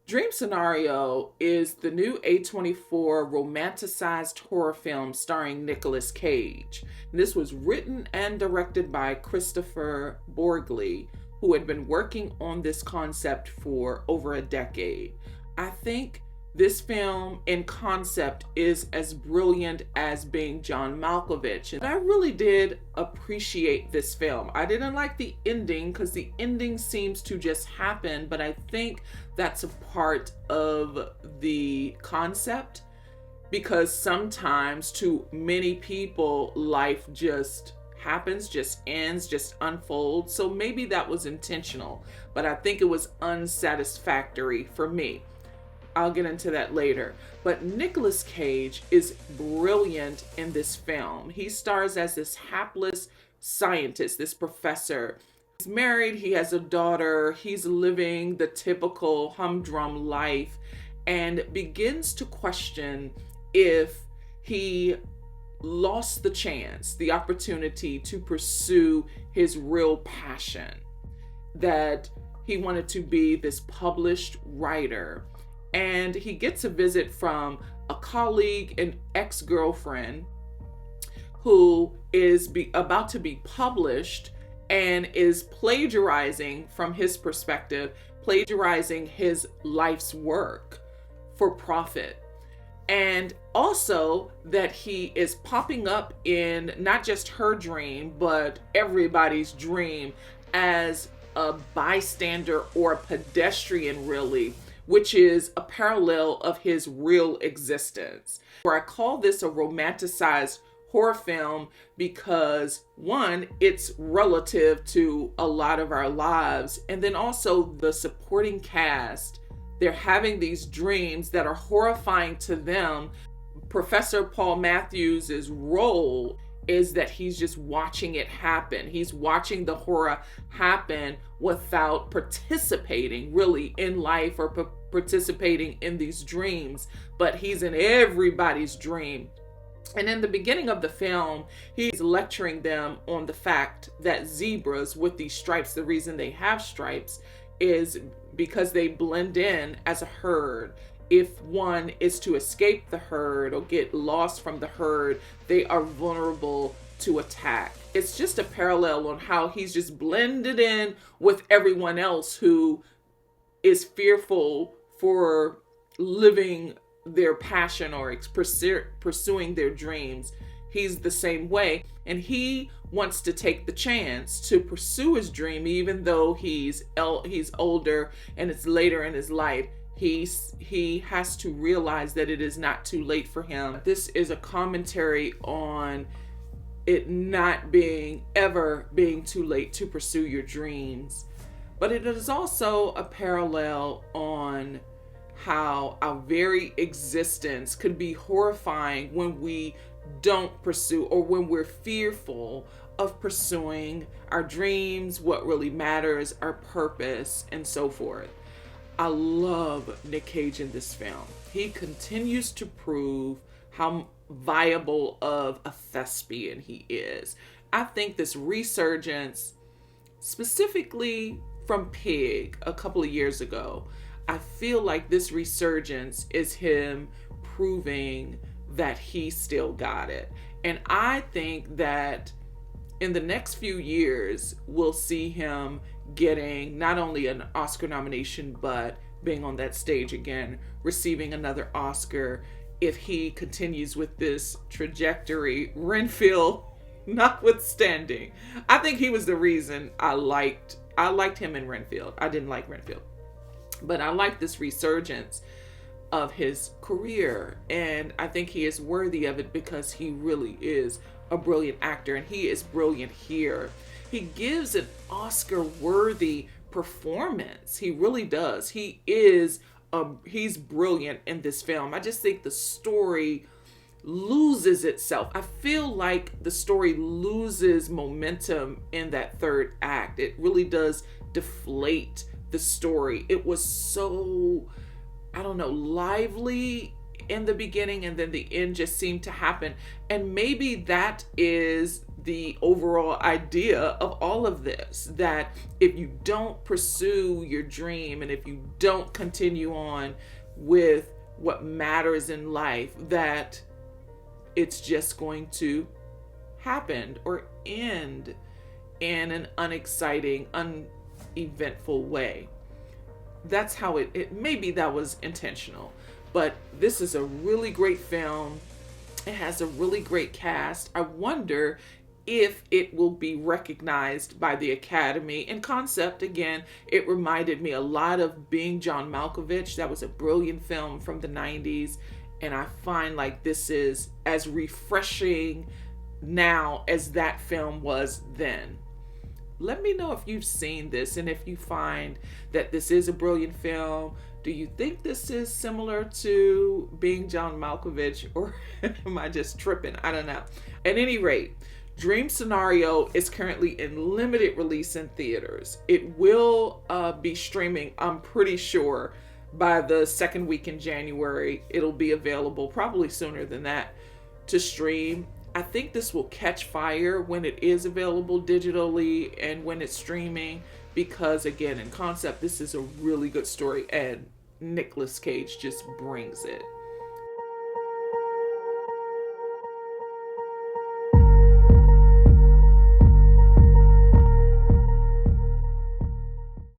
Dream Scenario is the new A24 romanticized horror film starring Nicolas Cage. This was written and directed by Christopher Borgli, who had been working on this concept for over a decade. I think this film in concept is as brilliant as being John Malkovich. And I really did appreciate this film. I didn't like the ending because the ending seems to just happen, but I think that's a part of the concept because sometimes to many people, life just happens, just ends, just unfolds. So maybe that was intentional, but I think it was unsatisfactory for me. I'll get into that later. But Nicolas Cage is brilliant in this film. He stars as this hapless scientist, this professor. He's married, he has a daughter, he's living the typical humdrum life and begins to question if he lost the chance, the opportunity to pursue his real passion, that he wanted to be this published writer. And he gets a visit from a colleague, an ex-girlfriend, who is about to be published and is plagiarizing, from his perspective, plagiarizing his life's work for profit. And also that he is popping up in not just her dream, but everybody's dream as a bystander or a pedestrian, really, which is a parallel of his real existence. Where I call this a romanticized horror film because, one, it's relative to a lot of our lives, and then also the supporting cast, they're having these dreams that are horrifying to them. Professor Paul Matthews' role is that he's just watching it happen. He's watching the horror happen without participating really in life or participating in these dreams, but he's in everybody's dream. And in the beginning of the film, he's lecturing them on the fact that zebras with these stripes, the reason they have stripes is because they blend in as a herd. If one is to escape the herd or get lost from the herd, they are vulnerable to attack. It's just a parallel on how he's just blended in with everyone else who is fearful for living their passion or pursuing their dreams. He's the same way, and he wants to take the chance to pursue his dream even though he's older and it's later in his life. He has to realize that it is not too late for him. This is a commentary on it not being too late to pursue your dreams. But it is also a parallel on how our very existence could be horrifying when we don't pursue, or when we're fearful of pursuing our dreams, what really matters, our purpose, and so forth. I love Nick Cage in this film. He continues to prove how viable of a thespian he is. I think this resurgence, specifically from Pig a couple of years ago, I feel like this resurgence is him proving that he still got it. And I think that in the next few years, we'll see him getting not only an Oscar nomination, but being on that stage again, receiving another Oscar if he continues with this trajectory, Renfield notwithstanding. I think he was the reason I liked him in Renfield. I didn't like Renfield, but I like this resurgence of his career, and I think he is worthy of it because he really is a brilliant actor, and he is brilliant here. He gives an Oscar-worthy performance. He really does. He's brilliant in this film. I just think the story loses itself. I feel like the story loses momentum in that third act. It really does deflate the story. It was so, lively in the beginning, and then the end just seemed to happen. And maybe that is the overall idea of all of this, that if you don't pursue your dream and if you don't continue on with what matters in life, that it's just going to happen or end in an unexciting, uneventful way. That's how it maybe that was intentional, but this is a really great film. It has a really great cast. I wonder if it will be recognized by the Academy. In concept, again, it reminded me a lot of Being John Malkovich. That was a brilliant film from the 90s. And I find like this is as refreshing now as that film was then. Let me know if you've seen this and if you find that this is a brilliant film. Do you think this is similar to Being John Malkovich, or am I just tripping? I don't know. At any rate, Dream Scenario is currently in limited release in theaters. It will be streaming, I'm pretty sure, by the second week in January. It'll be available, probably sooner than that, to stream. I think this will catch fire when it is available digitally and when it's streaming, because again, in concept, this is a really good story and Nicolas Cage just brings it.